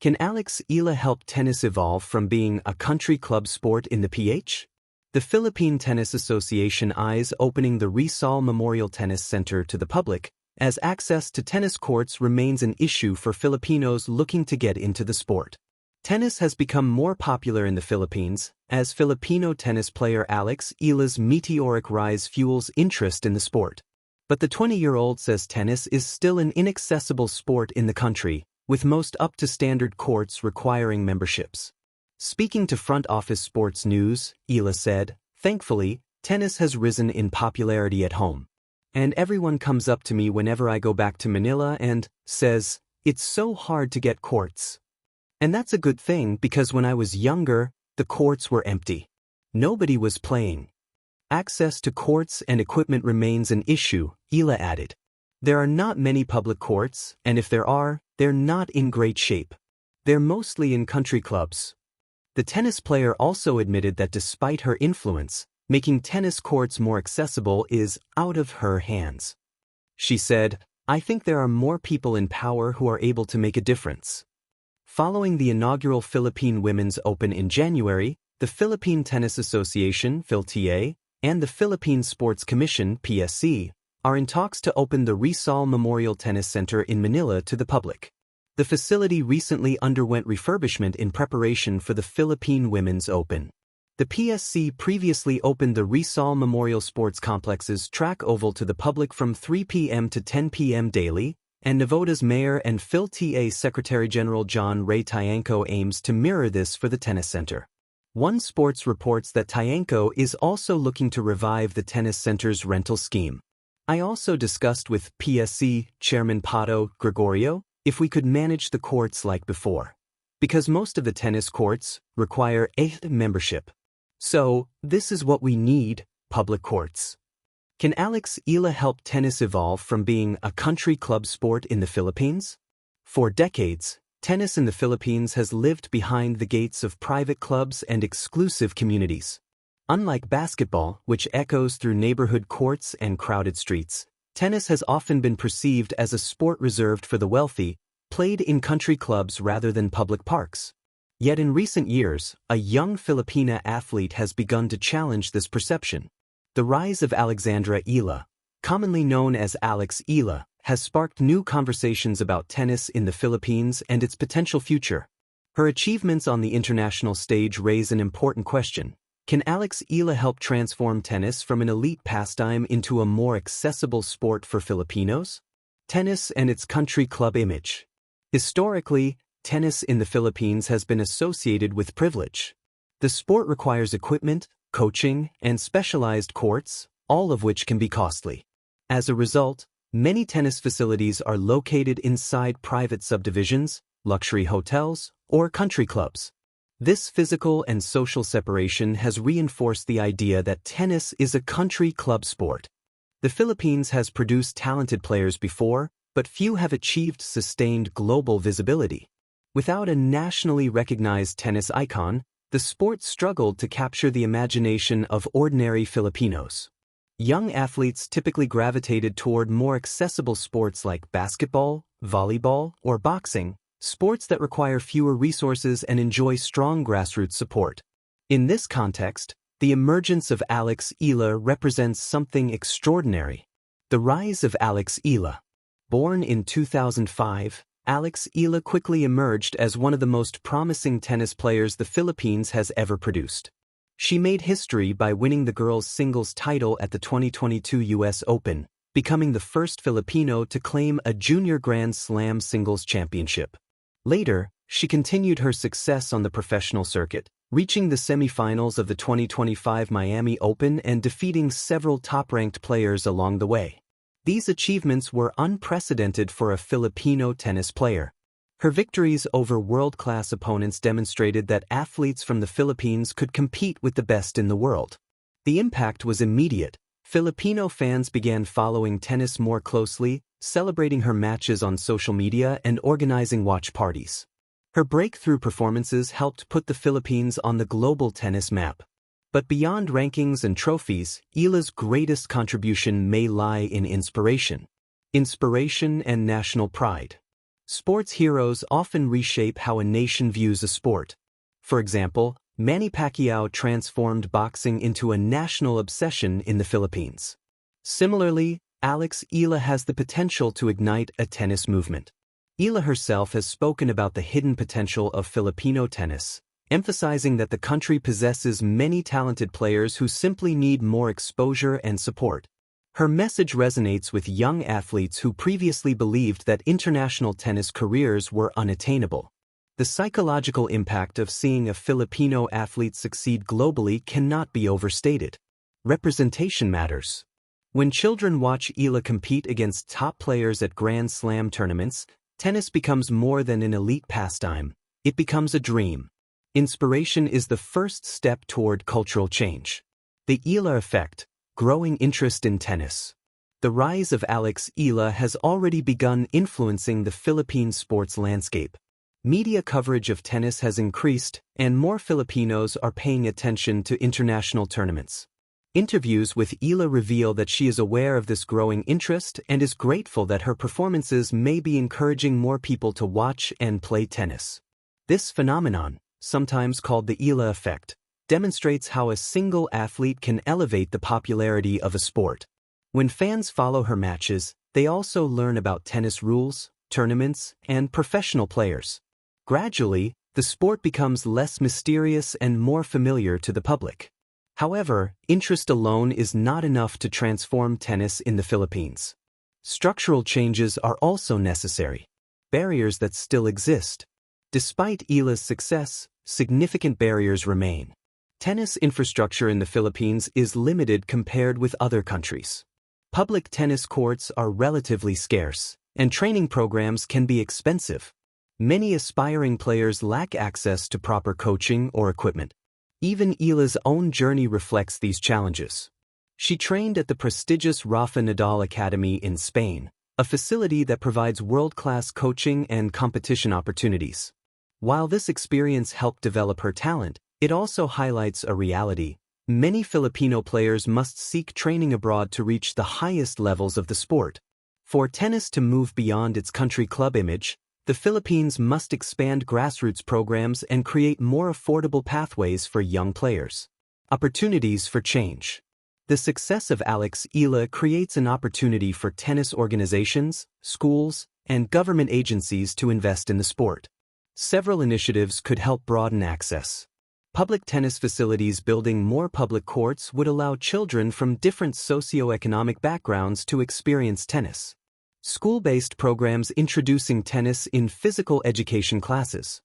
Can Eala help tennis evolve from being a country club sport in the PH? The Philippine Tennis Association eyes opening the Rizal Memorial Tennis Center to the public, as access to tennis courts remains an issue for Filipinos looking to get into the sport. Tennis has become more popular in the Philippines, as Filipino tennis player Eala's meteoric rise fuels interest in the sport. But the 20-year-old says tennis is still an inaccessible sport in the country, with most up-to-standard courts requiring memberships. Speaking to Front Office Sports News, Eala said, "Thankfully, tennis has risen in popularity at home. And everyone comes up to me whenever I go back to Manila and says, it's so hard to get courts. And that's a good thing because when I was younger, the courts were empty. Nobody was playing. Access to courts and equipment remains an issue," Eala added. "There are not many public courts, and if there are, they're not in great shape. They're mostly in country clubs." The tennis player also admitted that despite her influence, making tennis courts more accessible is out of her hands. She said, "I think there are more people in power who are able to make a difference." Following the inaugural Philippine Women's Open in January, the Philippine Tennis Association (PhilTA) and the Philippine Sports Commission (PSC) are in talks to open the Rizal Memorial Tennis Center in Manila to the public. The facility recently underwent refurbishment in preparation for the Philippine Women's Open. The PSC previously opened the Rizal Memorial Sports Complex's track oval to the public from 3 p.m. to 10 p.m. daily, and Navota's mayor and PhilTA Secretary General John Ray Tiangco aims to mirror this for the tennis center. One Sports reports that Tiangco is also looking to revive the tennis center's rental scheme. "I also discussed with PSC Chairman Pato Gregorio if we could manage the courts like before, because most of the tennis courts require a membership. So, this is what we need, public courts." Can Eala help tennis evolve from being a country club sport in the Philippines? For decades, tennis in the Philippines has lived behind the gates of private clubs and exclusive communities. Unlike basketball, which echoes through neighborhood courts and crowded streets, tennis has often been perceived as a sport reserved for the wealthy, played in country clubs rather than public parks. Yet in recent years, a young Filipina athlete has begun to challenge this perception. The rise of Alexandra Eala, commonly known as Eala, has sparked new conversations about tennis in the Philippines and its potential future. Her achievements on the international stage raise an important question. Can Eala help transform tennis from an elite pastime into a more accessible sport for Filipinos? Tennis and its country club image. Historically, tennis in the Philippines has been associated with privilege. The sport requires equipment, coaching, and specialized courts, all of which can be costly. As a result, many tennis facilities are located inside private subdivisions, luxury hotels, or country clubs. This physical and social separation has reinforced the idea that tennis is a country club sport. The Philippines has produced talented players before, but few have achieved sustained global visibility. Without a nationally recognized tennis icon, the sport struggled to capture the imagination of ordinary Filipinos. Young athletes typically gravitated toward more accessible sports like basketball, volleyball, or boxing, sports that require fewer resources and enjoy strong grassroots support. In this context, the emergence of Eala represents something extraordinary. The rise of Eala. Born in 2005, Eala quickly emerged as one of the most promising tennis players the Philippines has ever produced. She made history by winning the girls' singles title at the 2022 U.S. Open, becoming the first Filipino to claim a junior Grand Slam singles championship. Later, she continued her success on the professional circuit, reaching the semifinals of the 2025 Miami Open and defeating several top-ranked players along the way. These achievements were unprecedented for a Filipino tennis player. Her victories over world-class opponents demonstrated that athletes from the Philippines could compete with the best in the world. The impact was immediate. Filipino fans began following tennis more closely, celebrating her matches on social media and organizing watch parties. Her breakthrough performances helped put the Philippines on the global tennis map. But beyond rankings and trophies, Eala's greatest contribution may lie in inspiration and national pride. Sports heroes often reshape how a nation views a sport. For example, Manny Pacquiao transformed boxing into a national obsession in the Philippines. Similarly, Eala has the potential to ignite a tennis movement. Eala herself has spoken about the hidden potential of Filipino tennis, emphasizing that the country possesses many talented players who simply need more exposure and support. Her message resonates with young athletes who previously believed that international tennis careers were unattainable. The psychological impact of seeing a Filipino athlete succeed globally cannot be overstated. Representation matters. When children watch Eala compete against top players at Grand Slam tournaments, tennis becomes more than an elite pastime. It becomes a dream. Inspiration is the first step toward cultural change. The Eala effect, growing interest in tennis. The rise of Eala has already begun influencing the Philippine sports landscape. Media coverage of tennis has increased, and more Filipinos are paying attention to international tournaments. Interviews with Eala reveal that she is aware of this growing interest and is grateful that her performances may be encouraging more people to watch and play tennis. This phenomenon, sometimes called the Eala effect, demonstrates how a single athlete can elevate the popularity of a sport. When fans follow her matches, they also learn about tennis rules, tournaments, and professional players. Gradually, the sport becomes less mysterious and more familiar to the public. However, interest alone is not enough to transform tennis in the Philippines. Structural changes are also necessary, barriers that still exist. Despite Eala's success, significant barriers remain. Tennis infrastructure in the Philippines is limited compared with other countries. Public tennis courts are relatively scarce, and training programs can be expensive. Many aspiring players lack access to proper coaching or equipment. Even Eala's own journey reflects these challenges. She trained at the prestigious Rafa Nadal Academy in Spain, a facility that provides world-class coaching and competition opportunities. While this experience helped develop her talent, it also highlights a reality. Many Filipino players must seek training abroad to reach the highest levels of the sport. For tennis to move beyond its country club image, the Philippines must expand grassroots programs and create more affordable pathways for young players. Opportunities for change. The success of Eala creates an opportunity for tennis organizations, schools, and government agencies to invest in the sport. Several initiatives could help broaden access. Public tennis facilities building more public courts would allow children from different socioeconomic backgrounds to experience tennis. School-based programs introducing tennis in physical education classes,